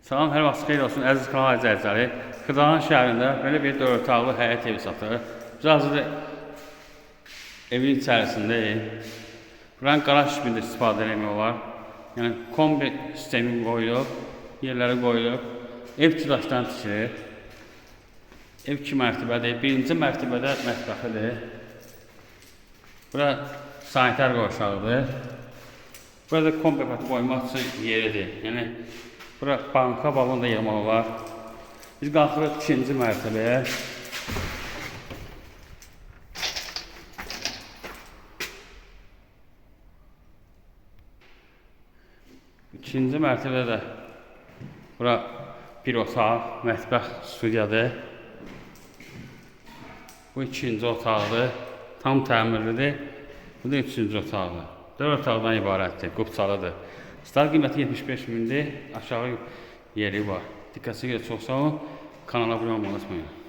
Salam, hər vaxt xeyir olsun, əziz kanal izləyiciləri. Xırdalan şəhərində belə bir 4 otaqlı həyət evi satır. Biz hazır evin içərisindəyik. Buranın qaraj kimi də istifadə eləmək olar. Yəni kombi sistemi qoyulub, yerləri qoyulub. Ev daşdan tikilir. Ev 2 mərtəbədir. Birinci mərtəbədə mətbəxidir. Bura sanitar qovşağıdır. Burada kombi pəti qoymaq üçün yeridir. Yəni bura banka, balon da yığmaq olar. Biz qalxırıq 2-ci mərtəbəyə. İkinci mərtəbədə də bura bir otaq, mətbəx, studiyadır. Bu ikinci otaqdır. Tam təmirlidir. Bu da üçüncü otaqdır. 4 otaqdan ibarətdir, qubçalıdır. Start qiyməti 75 mindir, aşağı yeri var. Diqqətinizə görə çox sağ olun. Kanala abunə olmayı unutmayın.